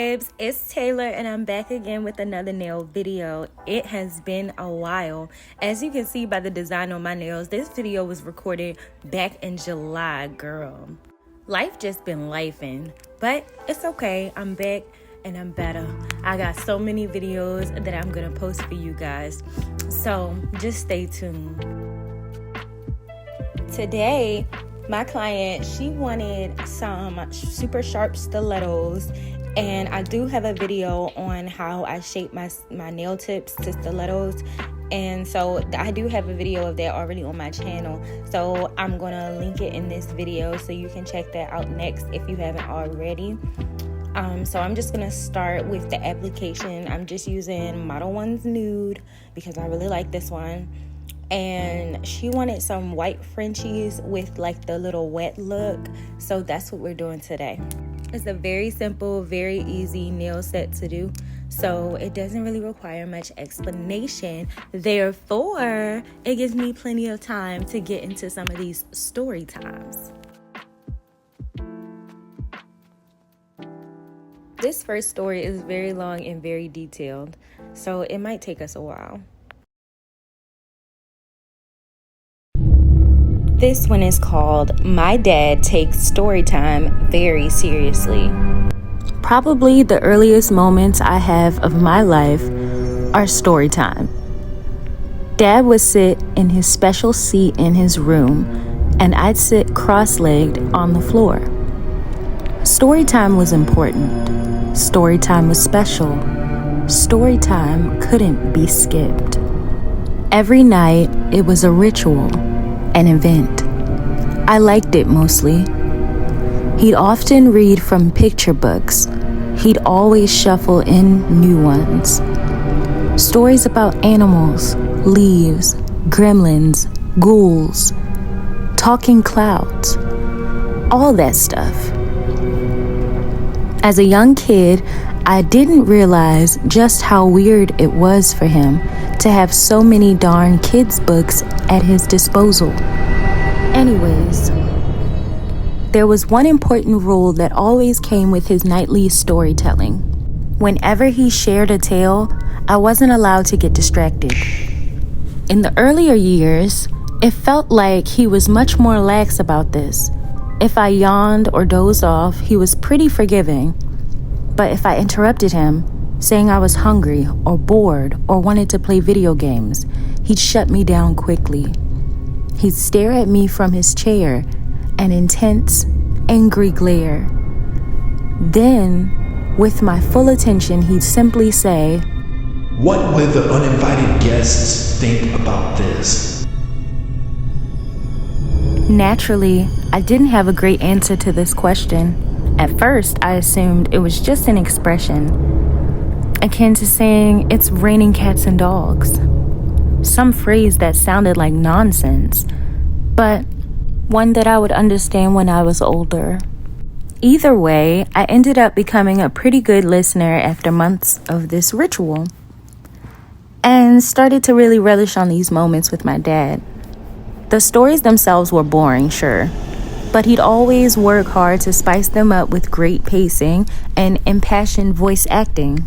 babes, it's Taylor and I'm back again with another nail video. It has been a while. As you can see by the design on my nails, this video was recorded back in July, girl. Life just been lifing, but it's okay. I'm back and I'm better. I got so many videos that I'm gonna post for you guys, so just stay tuned. Today, my client, she wanted some super sharp stilettos, and I do have a video on how I shape my nail tips to stilettos, and so I do have a video of that already on my channel, so I'm gonna link it in this video so you can check that out next if you haven't already. So I'm just gonna start with the application. I'm just using Model 1's Nude because I really like this one. And she wanted some white Frenchies with like the little wet look, so that's what we're doing today. It's a very simple, very easy nail set to do, so it doesn't really require much explanation. Therefore, it gives me plenty of time to get into some of these story times. This first story is very long and very detailed, so it might take us a while. This one is called My Dad Takes Storytime Very Seriously. Probably the earliest moments I have of my life are storytime. Dad would sit in his special seat in his room, and I'd sit cross-legged on the floor. Storytime was important. Storytime was special. Storytime couldn't be skipped. Every night, it was a ritual. An event. I liked it mostly. He'd often read from picture books. He'd always shuffle in new ones. Stories about animals, leaves, gremlins, ghouls, talking clouds, all that stuff. As a young kid, I didn't realize just how weird it was for him to have so many darn kids' books at his disposal. Anyways, there was one important rule that always came with his nightly storytelling. Whenever he shared a tale, I wasn't allowed to get distracted. In the earlier years, it felt like he was much more lax about this. If I yawned or dozed off, he was pretty forgiving. But if I interrupted him, saying I was hungry or bored or wanted to play video games, he'd shut me down quickly. He'd stare at me from his chair, an intense, angry glare. Then, with my full attention, he'd simply say, "What will the uninvited guests think about this?" Naturally, I didn't have a great answer to this question. At first, I assumed it was just an expression, akin to saying, "It's raining cats and dogs." Some phrase that sounded like nonsense, but one that I would understand when I was older. Either way, I ended up becoming a pretty good listener after months of this ritual, and started to really relish on these moments with my dad. The stories themselves were boring, sure, but he'd always work hard to spice them up with great pacing and impassioned voice acting.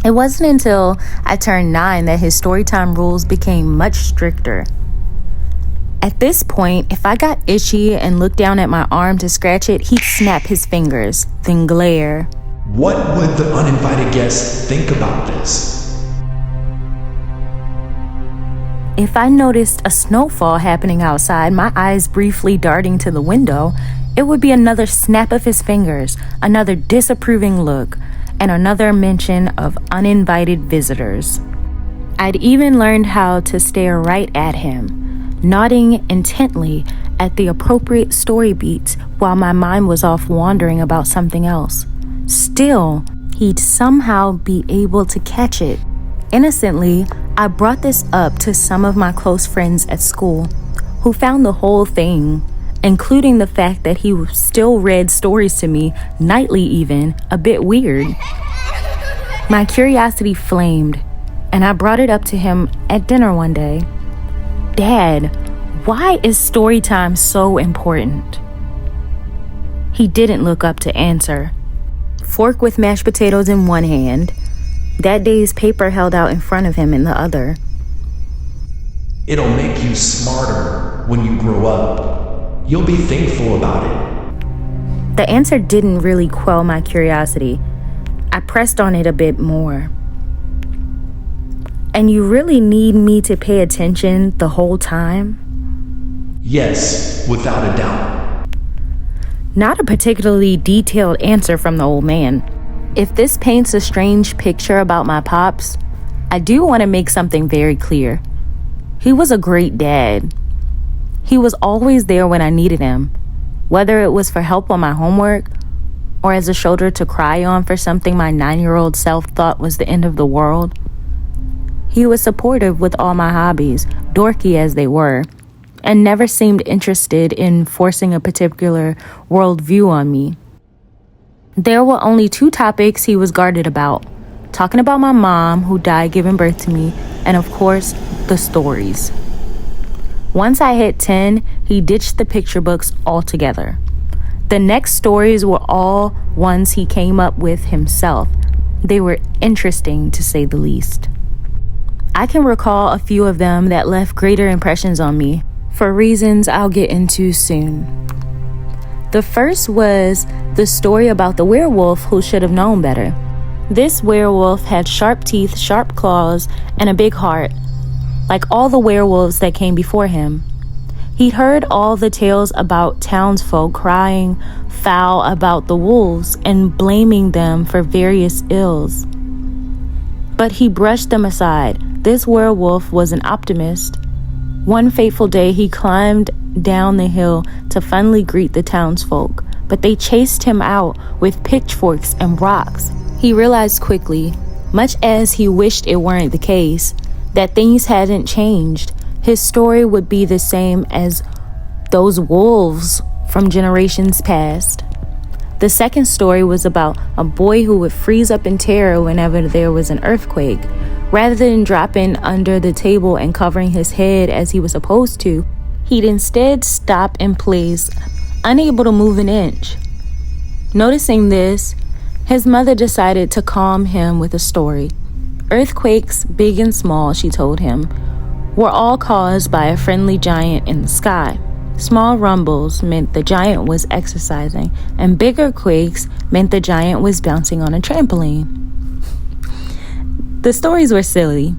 It wasn't until I turned 9 that his storytime rules became much stricter. At this point, if I got itchy and looked down at my arm to scratch it, he'd snap his fingers, then glare. "What would the uninvited guests think about this?" If I noticed a snowfall happening outside, my eyes briefly darting to the window, it would be another snap of his fingers, another disapproving look, and another mention of uninvited visitors. I'd even learned how to stare right at him, nodding intently at the appropriate story beats while my mind was off wandering about something else. Still, he'd somehow be able to catch it. Innocently, I brought this up to some of my close friends at school, who found the whole thing, including the fact that he still read stories to me, nightly even, a bit weird. My curiosity flamed, and I brought it up to him at dinner one day. "Dad, why is storytime so important?" He didn't look up to answer. fork with mashed potatoes in one hand, that day's paper held out in front of him in the other. It'll make you smarter when you grow up. You'll be thankful about it. The answer didn't really quell my curiosity. I pressed on it a bit more. And you really need me to pay attention the whole time? Yes, without a doubt. Not a particularly detailed answer from the old man. If this paints a strange picture about my pops, I do want to make something very clear. He was a great dad. He was always there when I needed him, whether it was for help on my homework or as a shoulder to cry on for something my 9-year-old self thought was the end of the world. He was supportive with all my hobbies, dorky as they were, and never seemed interested in forcing a particular worldview on me. There were only 2 topics he was guarded about: talking about my mom, who died giving birth to me, and of course, the stories. Once I hit 10, he ditched the picture books altogether. The next stories were all ones he came up with himself. They were interesting, to say the least. I can recall a few of them that left greater impressions on me, for reasons I'll get into soon. The first was the story about the werewolf who should have known better. This werewolf had sharp teeth, sharp claws, and a big heart, like all the werewolves that came before him. He'd heard all the tales about townsfolk crying foul about the wolves and blaming them for various ills. But he brushed them aside. This werewolf was an optimist. One fateful day, he climbed down the hill to finally greet the townsfolk, but they chased him out with pitchforks and rocks. He realized quickly, much as he wished it weren't the case, that things hadn't changed. His story would be the same as those wolves from generations past. The second story was about a boy who would freeze up in terror whenever there was an earthquake. Rather than dropping under the table and covering his head as he was supposed to, he'd instead stop in place, unable to move an inch. Noticing this, his mother decided to calm him with a story. Earthquakes, big and small, she told him, were all caused by a friendly giant in the sky. Small rumbles meant the giant was exercising, and bigger quakes meant the giant was bouncing on a trampoline. The stories were silly,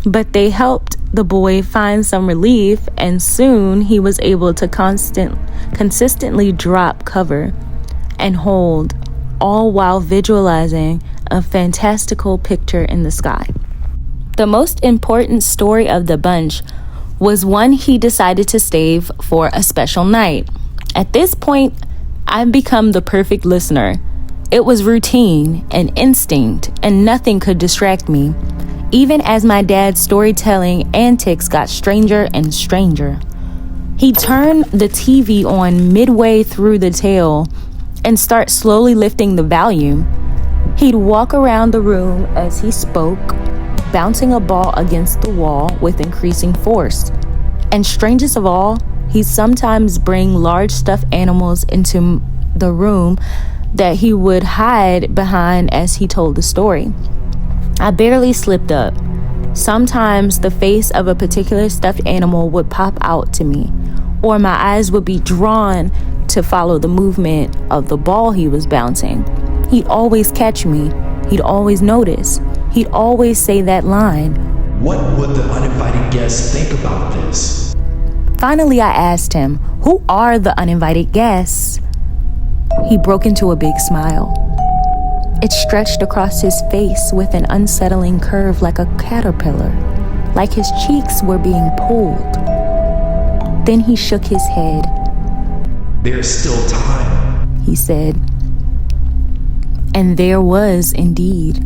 but they helped the boy find some relief, and soon he was able to consistently drop cover and hold, all while visualizing a fantastical picture in the sky. The most important story of the bunch was one he decided to save for a special night. At this point, I've become the perfect listener. It was routine and instinct, and nothing could distract me, even as my dad's storytelling antics got stranger and stranger. He turned the TV on midway through the tale and start slowly lifting the volume. He'd walk around the room as he spoke, bouncing a ball against the wall with increasing force. And strangest of all, he'd sometimes bring large stuffed animals into the room that he would hide behind as he told the story. I barely slipped up. Sometimes the face of a particular stuffed animal would pop out to me, or my eyes would be drawn to follow the movement of the ball he was bouncing. He'd always catch me. He'd always notice. He'd always say that line. What would the uninvited guests think about this? Finally, I asked him, "Who are the uninvited guests?" He broke into a big smile. It stretched across his face with an unsettling curve like a caterpillar, like his cheeks were being pulled. Then he shook his head. There's still time, he said. And there was indeed.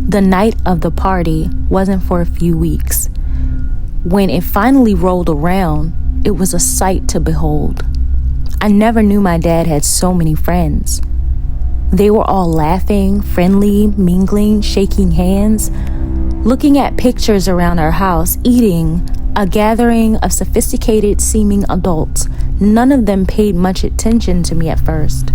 The night of the party wasn't for a few weeks. When it finally rolled around, it was a sight to behold. I never knew my dad had so many friends. They were all laughing, friendly, mingling, shaking hands, looking at pictures around our house, eating, a gathering of sophisticated seeming adults. None of them paid much attention to me at first.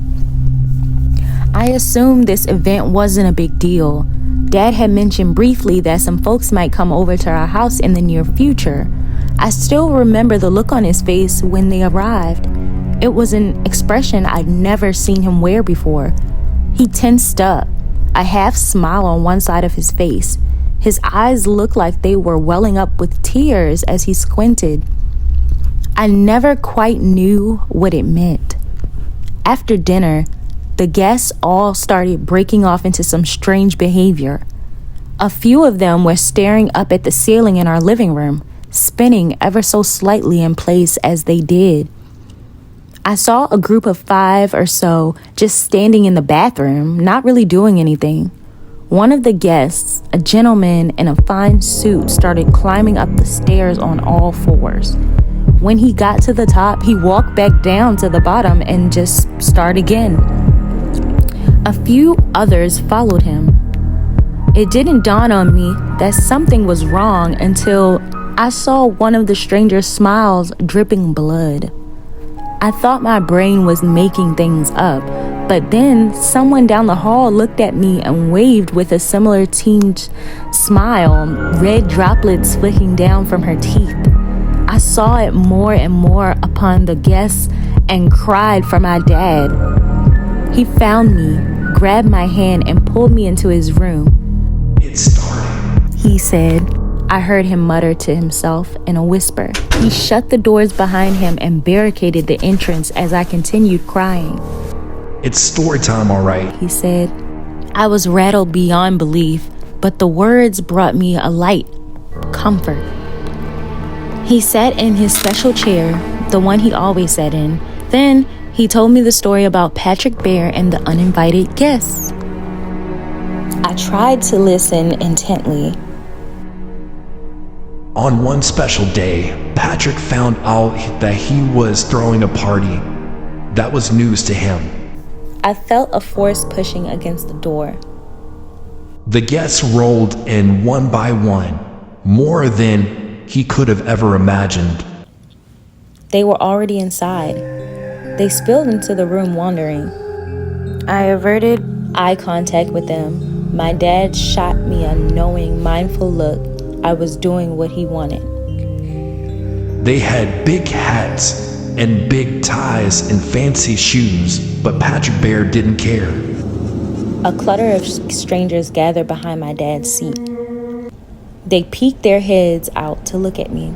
I assumed this event wasn't a big deal. Dad had mentioned briefly that some folks might come over to our house in the near future. I still remember the look on his face when they arrived. It was an expression I'd never seen him wear before. He tensed up, a half smile on one side of his face. His eyes looked like they were welling up with tears as he squinted. I never quite knew what it meant. After dinner, the guests all started breaking off into some strange behavior. A few of them were staring up at the ceiling in our living room, spinning ever so slightly in place as they did. I saw a group of 5 or so just standing in the bathroom, not really doing anything. One of the guests, a gentleman in a fine suit, started climbing up the stairs on all 4s. When he got to the top, he walked back down to the bottom and just started again. A few others followed him. It didn't dawn on me that something was wrong until I saw one of the stranger's smiles dripping blood. I thought my brain was making things up, but then someone down the hall looked at me and waved with a similar tinged smile, red droplets flicking down from her teeth. I saw it more and more upon the guests and cried for my dad. He found me, grabbed my hand, and pulled me into his room. It's starting, he said. I heard him mutter to himself in a whisper. He shut the doors behind him and barricaded the entrance as I continued crying. It's story time, all right, he said. I was rattled beyond belief, but the words brought me a light, comfort. He sat in his special chair, the one he always sat in. Then he told me the story about Patrick Bear and the uninvited guests. I tried to listen intently. On one special day, Patrick found out that he was throwing a party. That was news to him. I felt a force pushing against the door. The guests rolled in one by one, more than he could have ever imagined. They were already inside. They spilled into the room wondering. I averted eye contact with them. My dad shot me a knowing, mindful look. I was doing what he wanted. They had big hats and big ties and fancy shoes, but Patrick Bear didn't care. A clutter of strangers gathered behind my dad's seat. They peeked their heads out to look at me.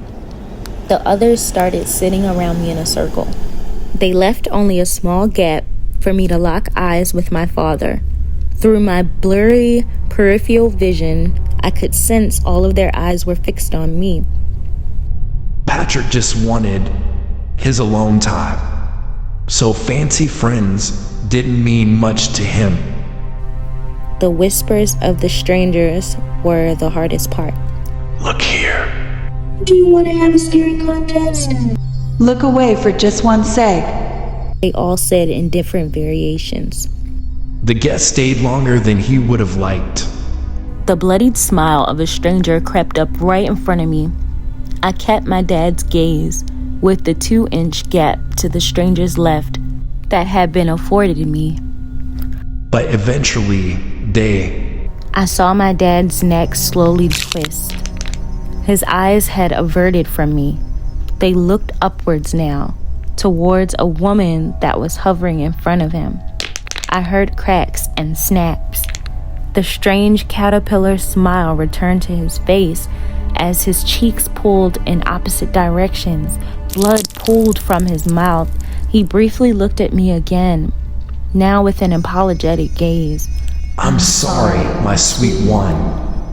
The others started sitting around me in a circle. They left only a small gap for me to lock eyes with my father. Through my blurry peripheral vision, I could sense all of their eyes were fixed on me. Patrick just wanted his alone time, so fancy friends didn't mean much to him. The whispers of the strangers were the hardest part. Look here. Do you want to have a staring contest? Look away for just one sec. They all said in different variations. The guest stayed longer than he would have liked. The bloodied smile of a stranger crept up right in front of me. I kept my dad's gaze with the 2-inch gap to the stranger's left that had been afforded me. But eventually, I saw my dad's neck slowly twist. His eyes had averted from me. They looked upwards now, towards a woman that was hovering in front of him. I heard cracks and snaps. The strange caterpillar smile returned to his face as his cheeks pulled in opposite directions. Blood pooled from his mouth. He briefly looked at me again, now with an apologetic gaze. I'm sorry, my sweet one.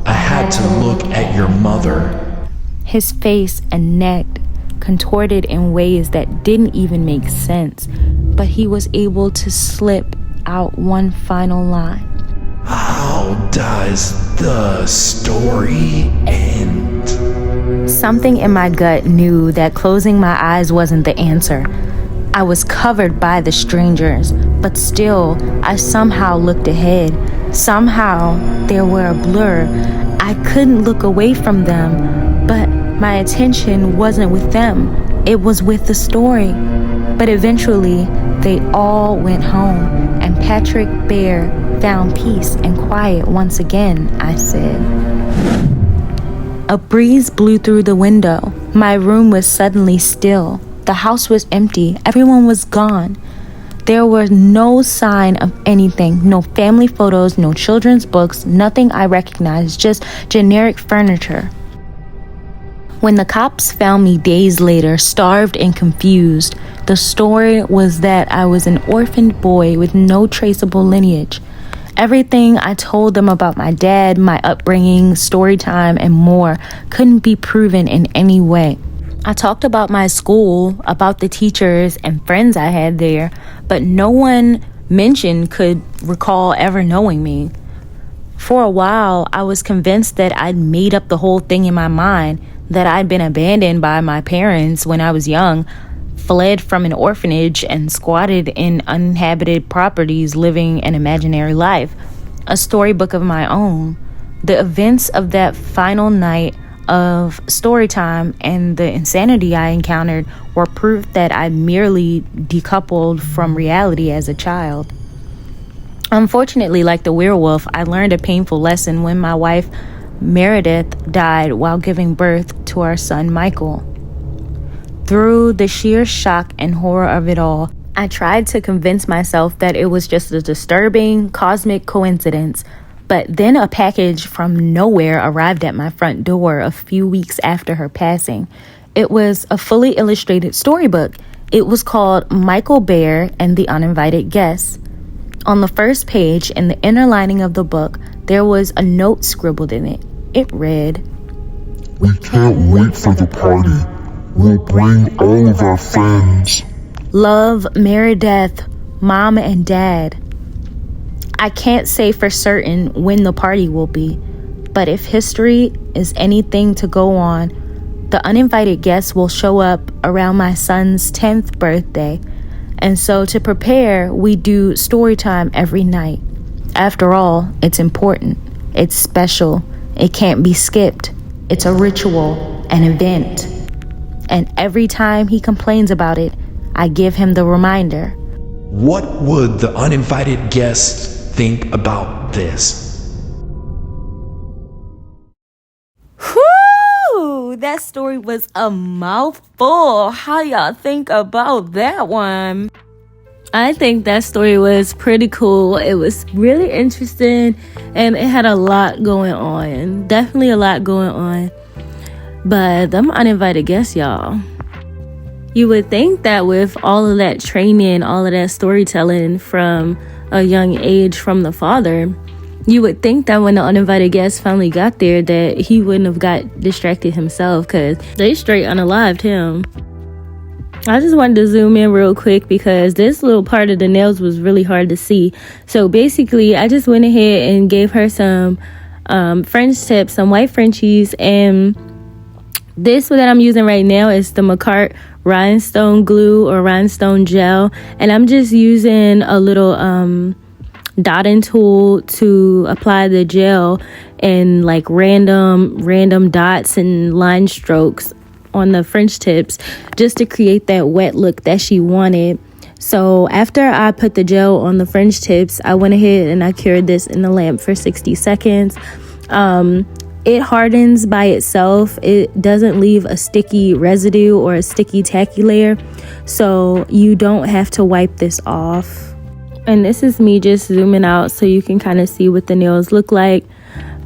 I had to look at your mother. His face and neck contorted in ways that didn't even make sense, but he was able to slip out one final line. How does the story end? Something in my gut knew that closing my eyes wasn't the answer. I was covered by the strangers, but still, I somehow looked ahead. Somehow, they were a blur. I couldn't look away from them, but my attention wasn't with them. It was with the story. But eventually, they all went home, and Patrick Bear found peace and quiet once again, I said. A breeze blew through the window. My room was suddenly still. The house was empty. Everyone was gone. There was no sign of anything. No family photos, no children's books, nothing I recognized, just generic furniture. When the cops found me days later, starved and confused, the story was that I was an orphaned boy with no traceable lineage. Everything I told them about my dad, my upbringing, story time, and more couldn't be proven in any way. I talked about my school, about the teachers and friends I had there, but no one mentioned could recall ever knowing me. For a while, I was convinced that I'd made up the whole thing in my mind, that I'd been abandoned by my parents when I was young, fled from an orphanage, and squatted in uninhabited properties living an imaginary life, a storybook of my own. The events of that final night of story time and the insanity I encountered were proof that I merely decoupled from reality as a child. Unfortunately, like the werewolf, I learned a painful lesson when my wife Meredith died while giving birth to our son Michael. Through the sheer shock and horror of it all, I tried to convince myself that it was just a disturbing cosmic coincidence, but then a package from nowhere arrived at my front door a few weeks after her passing. It was a fully illustrated storybook. It was called Michael Bear and the Uninvited Guest. On the first page, in the inner lining of the book, there was a note scribbled in it. It read, "We can't wait for the party. We'll bring all of our friends. Love, Meredith, Mom and Dad. I can't say for certain when the party will be, but if history is anything to go on, the uninvited guests will show up around my son's 10th birthday. And so to prepare, we do story time every night. After all, it's important. It's special. It can't be skipped. It's a ritual, an event. And every time he complains about it, I give him the reminder." What would the uninvited guests think about this? Whew! That story was a mouthful. How y'all think about that one? I think that story was pretty cool. It was really interesting and it had a lot going on. Definitely a lot going on. But them uninvited guests, y'all. You would think that with all of that training, all of that storytelling from a young age from the father, you would think that when the uninvited guests finally got there that he wouldn't have got distracted himself, because they straight unalived him. I just wanted to zoom in real quick because this little part of the nails was really hard to see. So basically, I just went ahead and gave her some French tips, some white Frenchies, and this that I'm using right now is the McCart rhinestone glue or rhinestone gel, and I'm just using a little dotting tool to apply the gel in like random dots and line strokes on the French tips, just to create that wet look that she wanted. So after I put the gel on the French tips, I went ahead and I cured this in the lamp for 60 seconds. It hardens by itself. It doesn't leave a sticky residue or a sticky tacky layer, so you don't have to wipe this off. And this is me just zooming out so you can kind of see what the nails look like.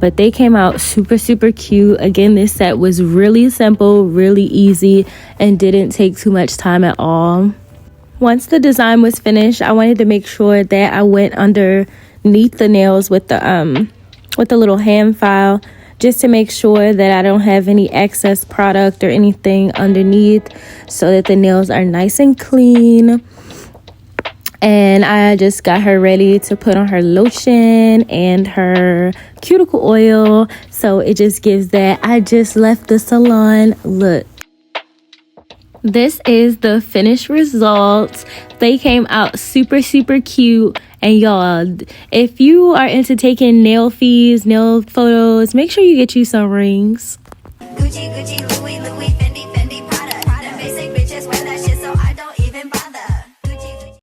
But they came out super, super cute. Again, this set was really simple, really easy, and didn't take too much time at all. Once the design was finished, I wanted to make sure that I went underneath the nails with the little hand file, just to make sure that I don't have any excess product or anything underneath, so that the nails are nice and clean. And I just got her ready to put on her lotion and her cuticle oil, so it just gives that I just left the salon look. This is the finished results. They came out super, super cute. And y'all, if you are into taking nail feeds, nail photos, make sure you get you some rings. Gucci, Gucci.